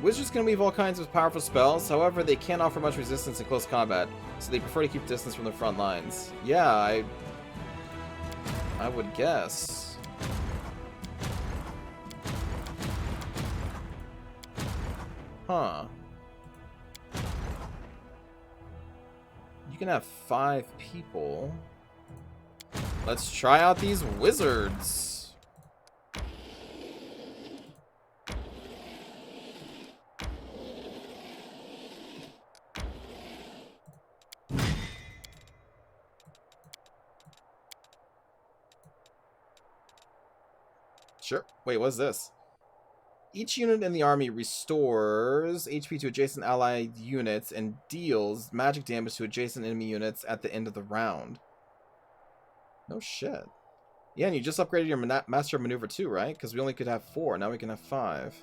Wizards can weave all kinds of powerful spells, however, they can't offer much resistance in close combat, so they prefer to keep distance from the front lines. Yeah, I would guess. Huh. You can have 5 people. Let's try out these wizards. Sure. Wait, what's this? Each unit in the army restores HP to adjacent allied units and deals magic damage to adjacent enemy units at the end of the round. No shit. Yeah, and you just upgraded your Master of Maneuver too, right? Because we only could have 4. Now we can have 5.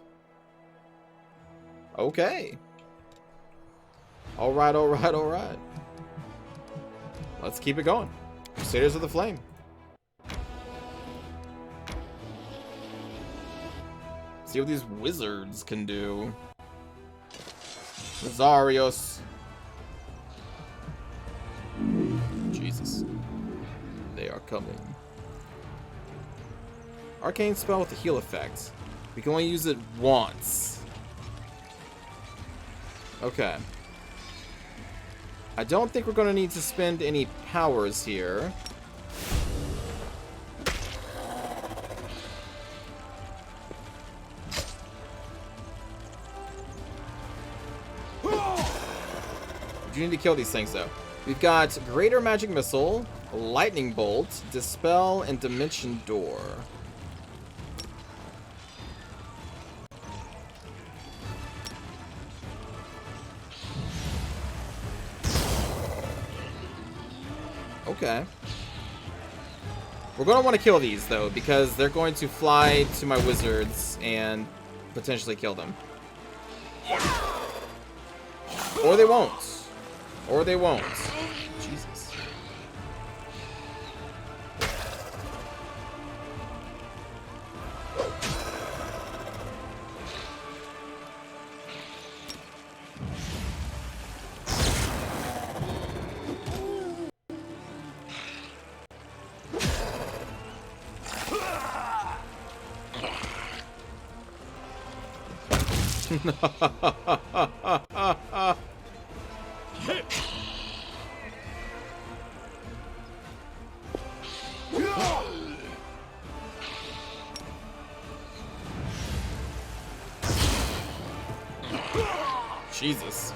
Okay. Alright, alright, alright. Let's keep it going. Crusaders of the Flame. See what these wizards can do. Lazarios. Jesus. They are coming. Arcane spell with the heal effect. We can only use it once. Okay. I don't think we're going to need to spend any powers here. You need to kill these things, though. We've got Greater Magic Missile, Lightning Bolt, Dispel, and Dimension Door. Okay. We're going to want to kill these, though, because they're going to fly to my wizards and potentially kill them. Or they won't. Or they won't. Jesus. Jesus.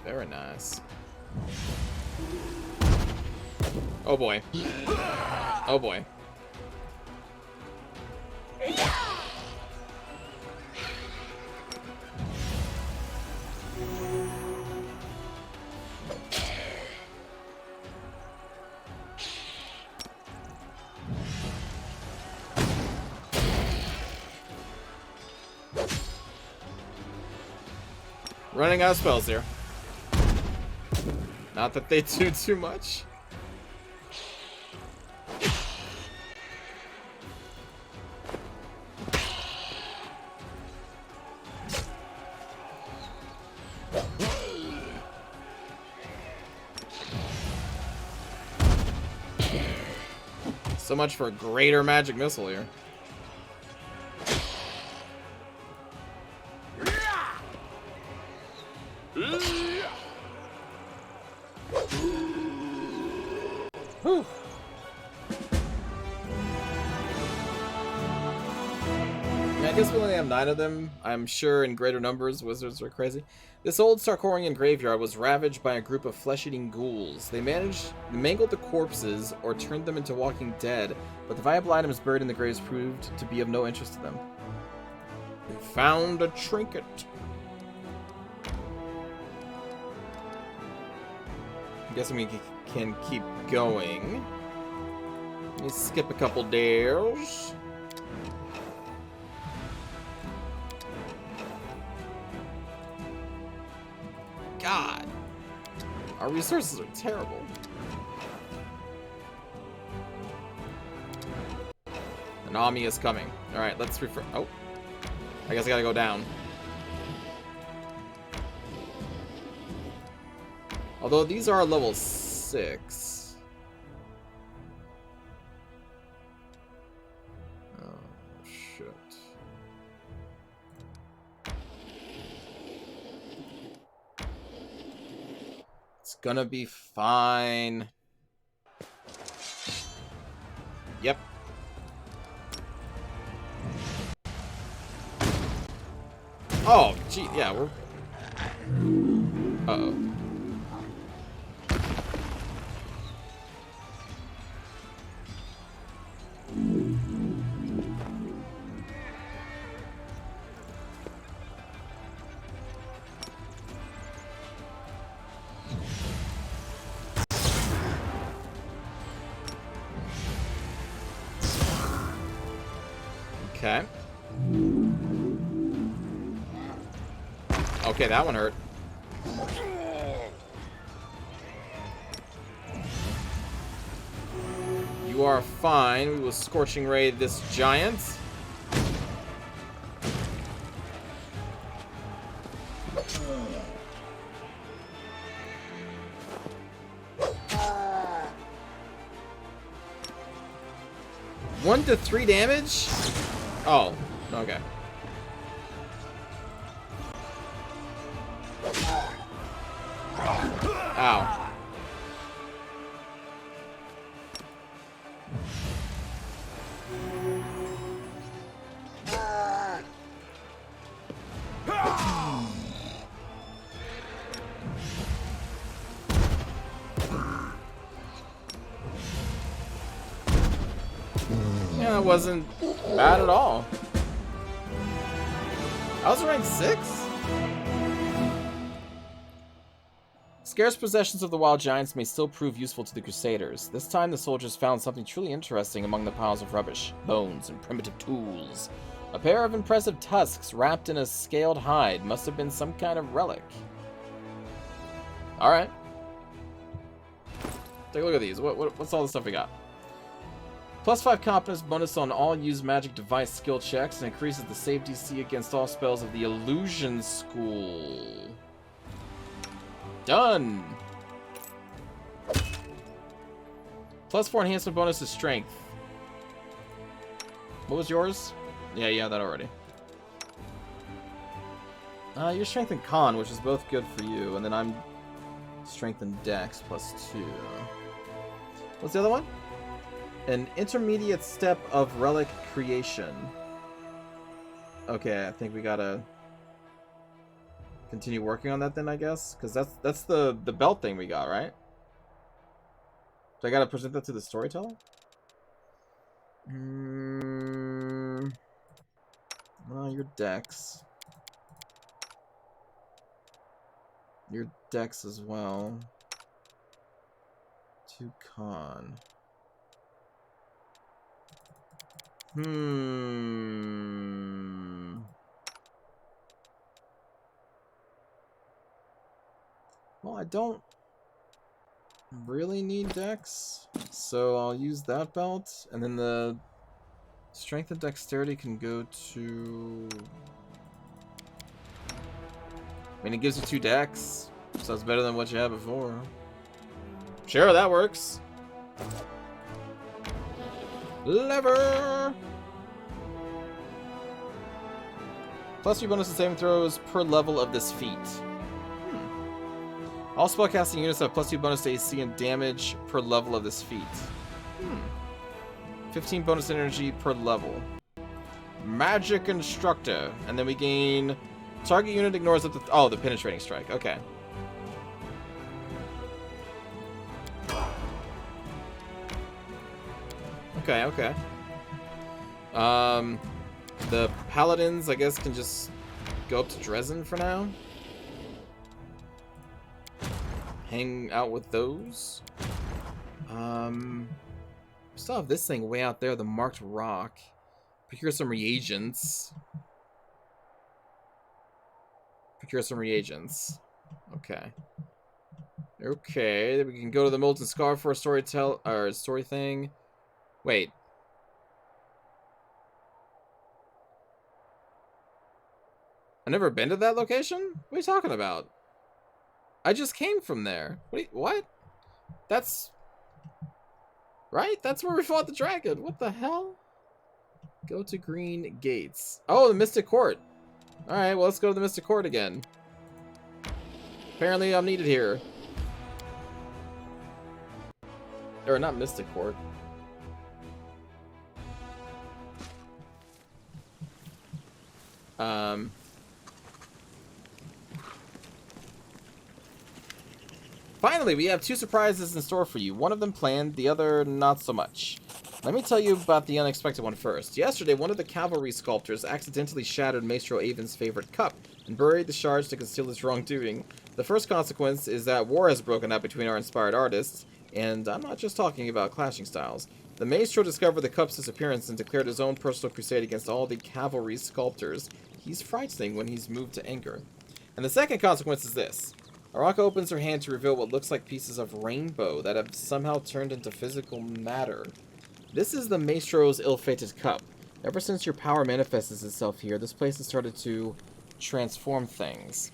Very nice. Oh boy. Oh boy. Running out of spells here. Not that they do too much. So much for a greater magic missile here. Whew. I guess we only have 9 of them. I'm sure in greater numbers, wizards are crazy. This old Sarkorian graveyard was ravaged by a group of flesh-eating ghouls. They mangled the corpses or turned them into walking dead, but the viable items buried in the graves proved to be of no interest to them. We found a trinket. I'm guessing we can keep going. Let me skip a couple dares. God, our resources are terrible. An army is coming. All right, let's refer. Oh, I guess I gotta go down. Although these are level 6. Oh shit. It's gonna be fine. Yep. Oh, gee, yeah, we're... Uh-oh. Okay. Okay, that one hurt. You are fine. We will Scorching Ray this giant. One to 3 damage? Oh, okay. Ow. Yeah, that wasn't bad at all. I was ranked 6? Scarce possessions of the wild giants may still prove useful to the Crusaders. This time the soldiers found something truly interesting among the piles of rubbish, bones, and primitive tools. A pair of impressive tusks wrapped in a scaled hide must have been some kind of relic. Alright. Take a look at these. What's all the stuff we got? +5 competence bonus on all used magic device skill checks and increases the save DC against all spells of the Illusion School. Done! +4 enhancement bonus to strength. What was yours? Yeah, that already. You're strength and con, which is both good for you, and then I'm strength and dex +2. What's the other one? An intermediate step of relic creation. Okay, I think we gotta continue working on that then, I guess, because that's the belt thing we got, right? So I gotta present that to the storyteller. Well, your dex. Your dex as well. 2 con. don't really need dex, so I'll use that belt, and then the strength and dexterity can go to... I mean, it gives you 2 dex, so it's better than what you had before. Sure, that works. Lever! Plus your bonus to saving throws per level of this feat. All spellcasting units have +2 bonus to AC and damage per level of this feat. 15 bonus energy per level. Magic Instructor. And then we gain... Target unit ignores up to... Oh, the penetrating strike. Okay. Okay. The paladins, I guess, can just go up to Dresden for now. Hang out with those. Still have this thing way out there, the marked rock. Procure some reagents. Okay. Okay, then we can go to the Molten Scar for a story thing. Wait. I've never been to that location? What are you talking about? I just came from there. What? That's... Right? That's where we fought the dragon. What the hell? Go to Green Gates. Oh, the Mystic Court. Alright, well, let's go to the Mystic Court again. Apparently, I'm needed here. Or, not Mystic Court. Finally, we have 2 surprises in store for you. One of them planned, the other not so much. Let me tell you about the unexpected one first. Yesterday, one of the cavalry sculptors accidentally shattered Maestro Avon's favorite cup and buried the shards to conceal his wrongdoing. The first consequence is that war has broken out between our inspired artists, and I'm not just talking about clashing styles. The Maestro discovered the cup's disappearance and declared his own personal crusade against all the cavalry sculptors. He's frightening when he's moved to anger. And the second consequence is this. Araka opens her hand to reveal what looks like pieces of rainbow that have somehow turned into physical matter. This is the Maestro's ill-fated cup. Ever since your power manifests itself here, this place has started to transform things.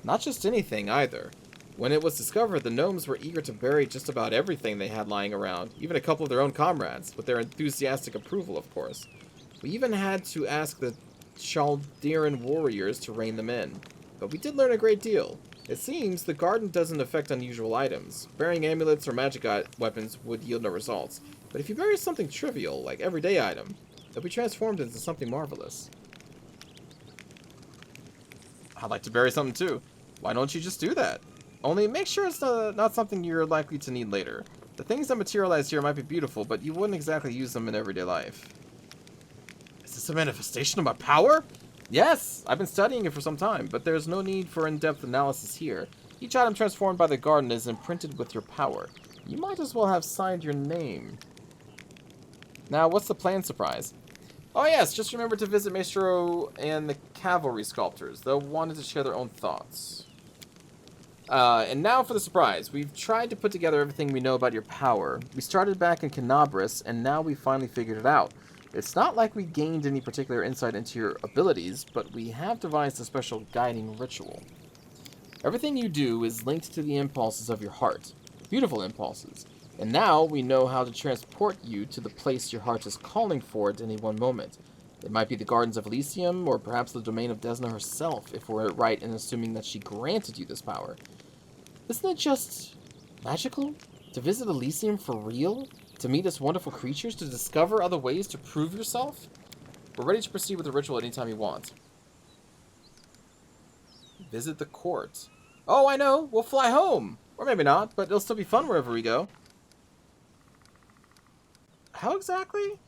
Not just anything, either. When it was discovered, the gnomes were eager to bury just about everything they had lying around, even a couple of their own comrades, with their enthusiastic approval, of course. We even had to ask the Chaldean warriors to rein them in. But we did learn a great deal. It seems the garden doesn't affect unusual items. Burying amulets or magic weapons would yield no results. But if you bury something trivial, like everyday item, they'll be transformed into something marvelous. I'd like to bury something too. Why don't you just do that? Only make sure it's not something you're likely to need later. The things that materialize here might be beautiful, but you wouldn't exactly use them in everyday life. Is this a manifestation of my power? Yes! I've been studying it for some time, but there's no need for in-depth analysis here. Each item transformed by the garden is imprinted with your power. You might as well have signed your name. Now, what's the planned surprise? Oh yes, just remember to visit Maestro and the cavalry sculptors. They'll want to share their own thoughts. And now for the surprise. We've tried to put together everything we know about your power. We started back in Canabris, and now we finally figured it out. It's not like we gained any particular insight into your abilities, but we have devised a special guiding ritual. Everything you do is linked to the impulses of your heart. Beautiful impulses. And now we know how to transport you to the place your heart is calling for at any one moment. It might be the Gardens of Elysium, or perhaps the domain of Desna herself, if we're right in assuming that she granted you this power. Isn't it just magical? To visit Elysium for real? To meet its wonderful creatures? To discover other ways to prove yourself? We're ready to proceed with the ritual anytime you want. Visit the court. Oh, I know! We'll fly home! Or maybe not, but it'll still be fun wherever we go. How exactly?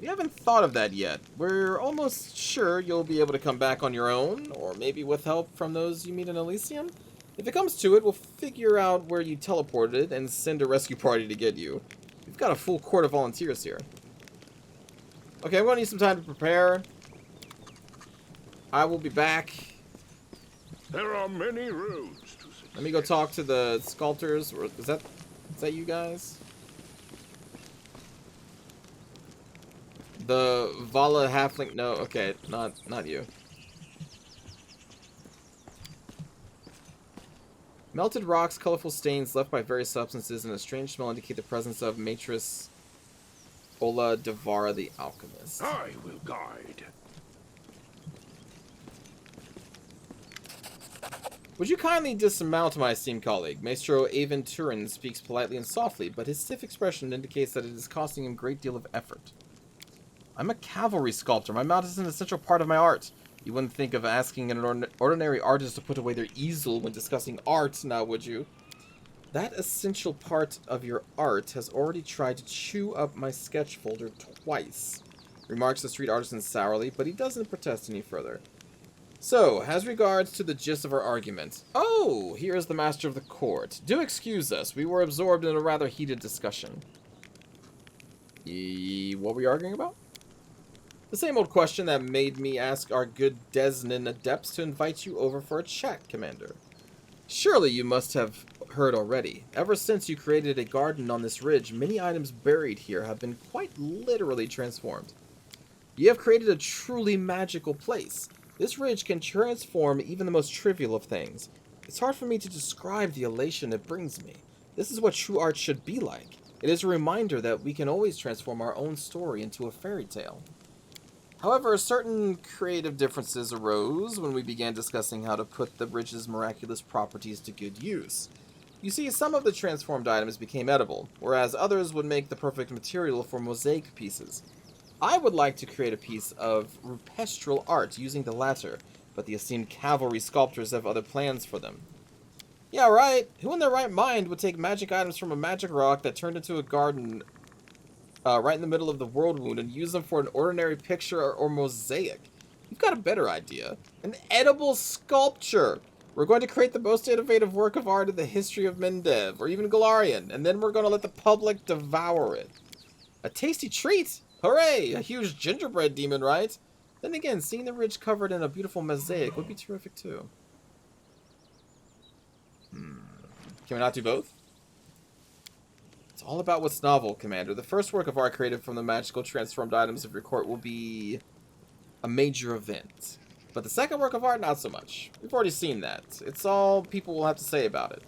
We haven't thought of that yet. We're almost sure you'll be able to come back on your own, or maybe with help from those you meet in Elysium. If it comes to it, we'll figure out where you teleported and send a rescue party to get you. We've got a full court of volunteers here. Okay, I'm going to need some time to prepare. I will be back. There are many roads to success. Let me go talk to the sculptors. Is that you guys? The Vala halfling. No, okay, not you. Melted rocks, colorful stains left by various substances, and a strange smell indicate the presence of Matris Ola Devara the Alchemist. I will guide. Would you kindly dismount, my esteemed colleague? Maestro Avon Turin speaks politely and softly, but his stiff expression indicates that it is costing him a great deal of effort. I'm a cavalry sculptor. My mount is an essential part of my art. You wouldn't think of asking an ordinary artist to put away their easel when discussing art, now would you? That essential part of your art has already tried to chew up my sketch folder twice, remarks the street artisan sourly, but he doesn't protest any further. So, as regards to the gist of our argument. Oh, here is the master of the court. Do excuse us, we were absorbed in a rather heated discussion. What were we arguing about? The same old question that made me ask our good Desnan adepts to invite you over for a chat, Commander. Surely you must have heard already. Ever since you created a garden on this ridge, many items buried here have been quite literally transformed. You have created a truly magical place. This ridge can transform even the most trivial of things. It's hard for me to describe the elation it brings me. This is what true art should be like. It is a reminder that we can always transform our own story into a fairy tale. However, certain creative differences arose when we began discussing how to put the ridge's miraculous properties to good use. You see, some of the transformed items became edible, whereas others would make the perfect material for mosaic pieces. I would like to create a piece of rupestral art using the latter, but the esteemed cavalry sculptors have other plans for them. Yeah, right. Who in their right mind would take magic items from a magic rock that turned into a garden right in the middle of the world wound and use them for an ordinary picture or mosaic? You've got a better idea. An edible sculpture! We're going to create the most innovative work of art in the history of Mendev, or even Galarian, and then we're going to let the public devour it. A tasty treat! Hooray! A huge gingerbread demon, right? Then again, seeing the ridge covered in a beautiful mosaic would be terrific too. Can we not do both? It's all about what's novel, Commander. The first work of art created from the magical transformed items of your court will be a major event. But the second work of art, not so much. We've already seen that. It's all people will have to say about it.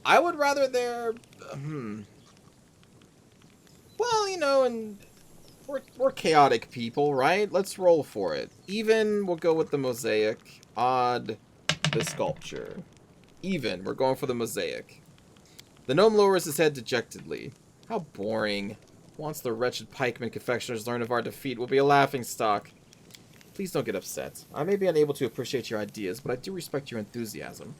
I would rather there... Well, you know, and we're chaotic people, right? Let's roll for it. Even, we'll go with the mosaic. Odd, the sculpture. Even, we're going for the mosaic. The gnome lowers his head dejectedly. How boring. Once the wretched pikemen confectioners learn of our defeat, we'll be a laughingstock. Please don't get upset. I may be unable to appreciate your ideas, but I do respect your enthusiasm.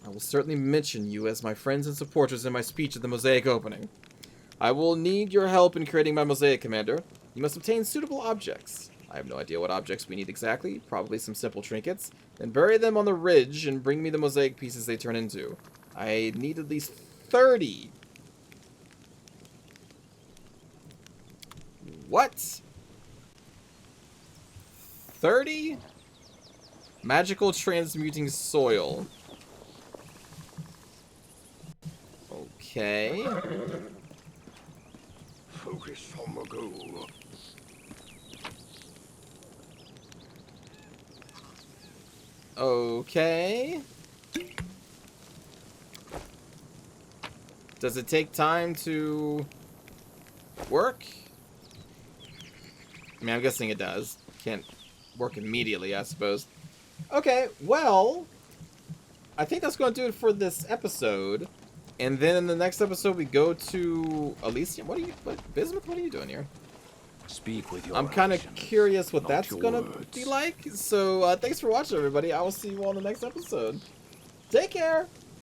I will certainly mention you as my friends and supporters in my speech at the mosaic opening. I will need your help in creating my mosaic, Commander. You must obtain suitable objects. I have no idea what objects we need exactly, probably some simple trinkets. Then bury them on the ridge and bring me the mosaic pieces they turn into. I need at least 30. What? 30? Magical transmuting soil. Okay. Focus on the goal. Okay. Does it take time to work? I mean, I'm guessing it does. Can't work immediately, I suppose. Okay, well, I think that's going to do it for this episode. And then in the next episode, we go to Elysium. Bismuth, what are you doing here? Speak with your I'm kind of actions, curious what not that's your going to words. be like. So, thanks for watching, everybody. I will see you all in the next episode. Take care!